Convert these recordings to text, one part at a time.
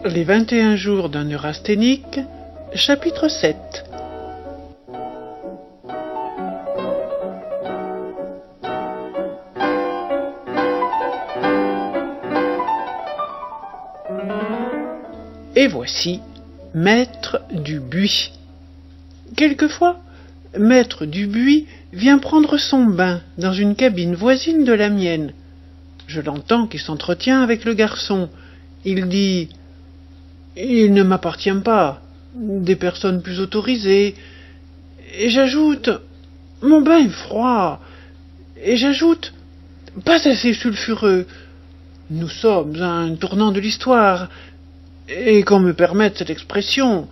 Les 21 jours d'un neurasthénique, chapitre 7. Et voici Maître Dubuis. Quelquefois, Maître Dubuis vient prendre son bain dans une cabine voisine de la mienne. Je l'entends qui s'entretient avec le garçon. Il dit « Il ne m'appartient pas, des personnes plus autorisées. » Et j'ajoute « Mon bain est froid. » Et j'ajoute « Pas assez sulfureux. » Nous sommes à un tournant de l'histoire, et qu'on me permette cette expression,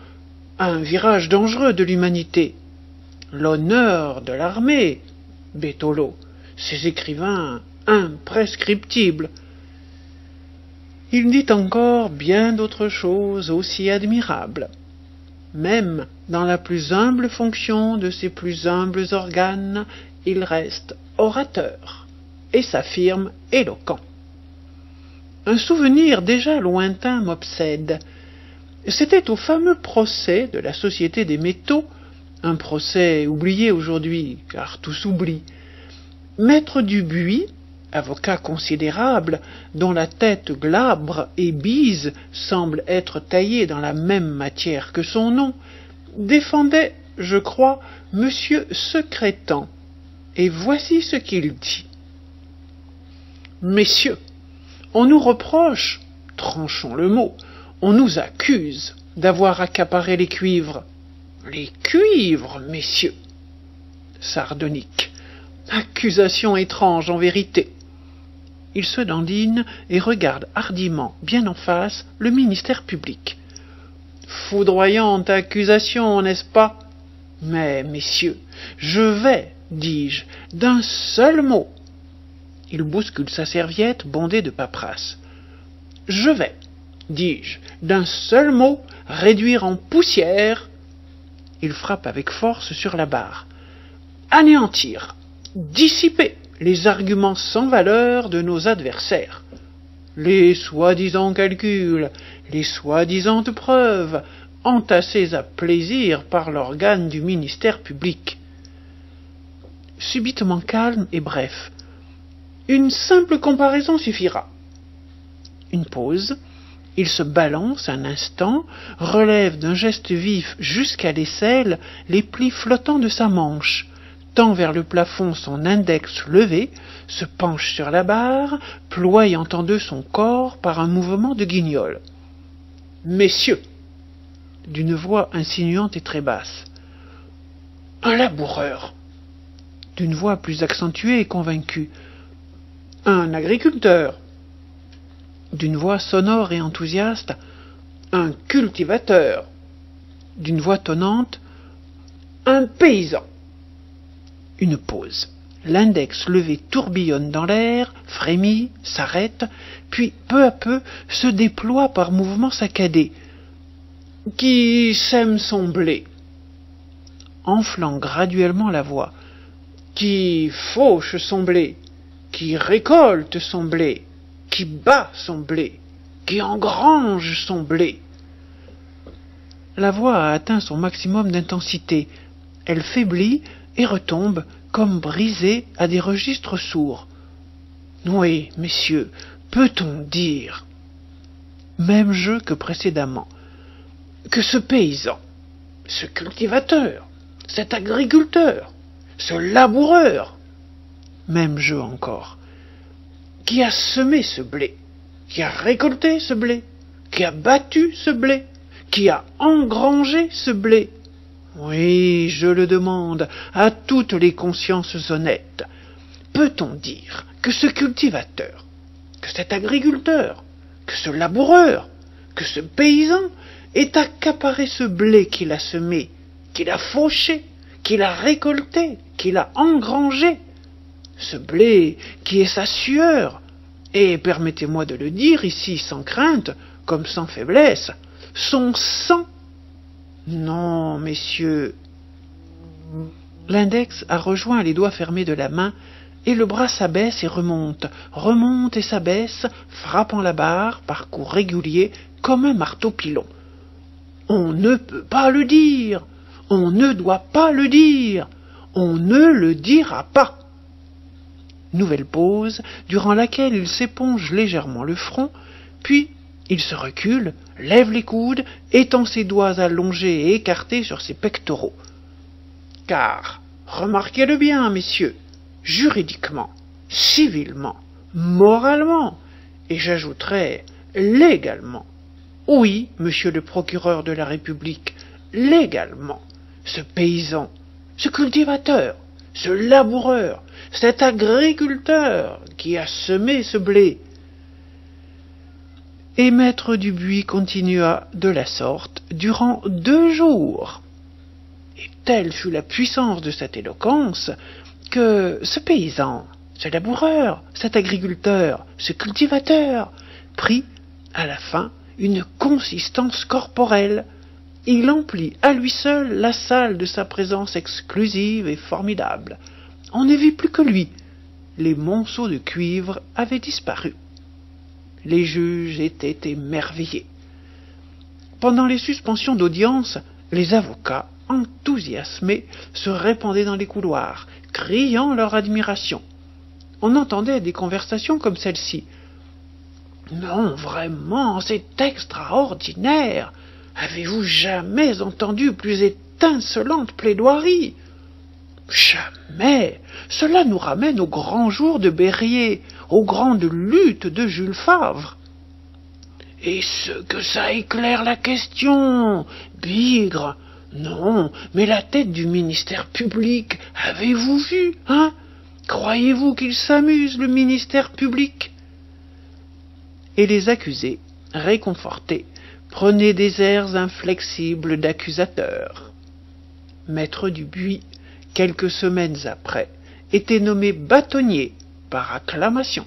à un virage dangereux de l'humanité. L'honneur de l'armée, Bétolo, ces écrivains imprescriptibles. Il dit encore bien d'autres choses aussi admirables. Même dans la plus humble fonction de ses plus humbles organes, il reste orateur et s'affirme éloquent. Un souvenir déjà lointain m'obsède. C'était au fameux procès de la Société des métaux, un procès oublié aujourd'hui, car tout s'oublie. Maître Dubuis, avocat considérable, dont la tête glabre et bise semble être taillée dans la même matière que son nom, défendait, je crois, Monsieur Secrétan. Et voici ce qu'il dit. « Messieurs, on nous reproche, tranchons le mot, on nous accuse d'avoir accaparé les cuivres. Les cuivres, messieurs. Sardonique. Accusation étrange en vérité. » Il se dandine et regarde hardiment, bien en face, le ministère public. Foudroyante accusation, n'est-ce pas? Mais, messieurs, je vais, dis-je, d'un seul mot. Il bouscule sa serviette bondée de paperasse. Je vais, dis-je, d'un seul mot, réduire en poussière. Il frappe avec force sur la barre. Anéantir, dissiper les arguments sans valeur de nos adversaires. Les soi-disant calculs, les soi-disant preuves, entassés à plaisir par l'organe du ministère public. Subitement calme et bref. Une simple comparaison suffira. Une pause. Il se balance un instant, relève d'un geste vif jusqu'à l'aisselle les plis flottants de sa manche, tend vers le plafond son index levé, se penche sur la barre, ployant en deux son corps par un mouvement de guignol. « Messieurs !» d'une voix insinuante et très basse. « Un laboureur !» d'une voix plus accentuée et convaincue. « Un agriculteur !» d'une voix sonore et enthousiaste. « Un cultivateur !» d'une voix tonnante. « Un paysan !» Une pause. L'index levé tourbillonne dans l'air, frémit, s'arrête, puis peu à peu se déploie par mouvements saccadés. « Qui sème son blé ?» enflant graduellement la voix. « Qui fauche son blé ?» Qui récolte son blé, qui bat son blé, qui engrange son blé. La voix a atteint son maximum d'intensité. Elle faiblit et retombe comme brisée à des registres sourds. Oui, messieurs, peut-on dire, même jeu que précédemment, que ce paysan, ce cultivateur, cet agriculteur, ce laboureur, même jeu encore, qui a semé ce blé, qui a récolté ce blé, qui a battu ce blé, qui a engrangé ce blé. Oui, je le demande à toutes les consciences honnêtes. Peut-on dire que ce cultivateur, que cet agriculteur, que ce laboureur, que ce paysan ait accaparé ce blé qu'il a semé, qu'il a fauché, qu'il a récolté, qu'il a engrangé, ce blé qui est sa sueur, et permettez-moi de le dire ici sans crainte, comme sans faiblesse, son sang? Non, messieurs. L'index a rejoint les doigts fermés de la main et le bras s'abaisse et remonte et s'abaisse, frappant la barre par coups réguliers comme un marteau pilon. On ne peut pas le dire, on ne doit pas le dire, on ne le dira pas. Nouvelle pause, durant laquelle il s'éponge légèrement le front, puis il se recule, lève les coudes, étend ses doigts allongés et écartés sur ses pectoraux. Car, remarquez-le bien, messieurs, juridiquement, civilement, moralement, et j'ajouterais légalement, oui, monsieur le procureur de la République, légalement, ce paysan, ce cultivateur, ce laboureur, cet agriculteur qui a semé ce blé. Et maître Dubuis continua de la sorte durant 2 jours. Et telle fut la puissance de cette éloquence que ce paysan, ce laboureur, cet agriculteur, ce cultivateur, prit, à la fin, une consistance corporelle. Il emplit à lui seul la salle de sa présence exclusive et formidable. On ne vit plus que lui. Les monceaux de cuivre avaient disparu. Les juges étaient émerveillés. Pendant les suspensions d'audience, les avocats, enthousiasmés, se répandaient dans les couloirs, criant leur admiration. On entendait des conversations comme celle-ci. « Non, vraiment, c'est extraordinaire! Avez-vous jamais entendu plus étincelante plaidoirie? Jamais! Cela nous ramène aux grands jours de Berryer, aux grandes luttes de Jules Favre. Et ce que ça éclaire la question, bigre! Non, mais la tête du ministère public, avez-vous vu, hein? Croyez-vous qu'il s'amuse, le ministère public? » Et les accusés, réconfortés, prenaient des airs inflexibles d'accusateurs. Maître Dubuis, quelques semaines après, était nommé bâtonnier par acclamation.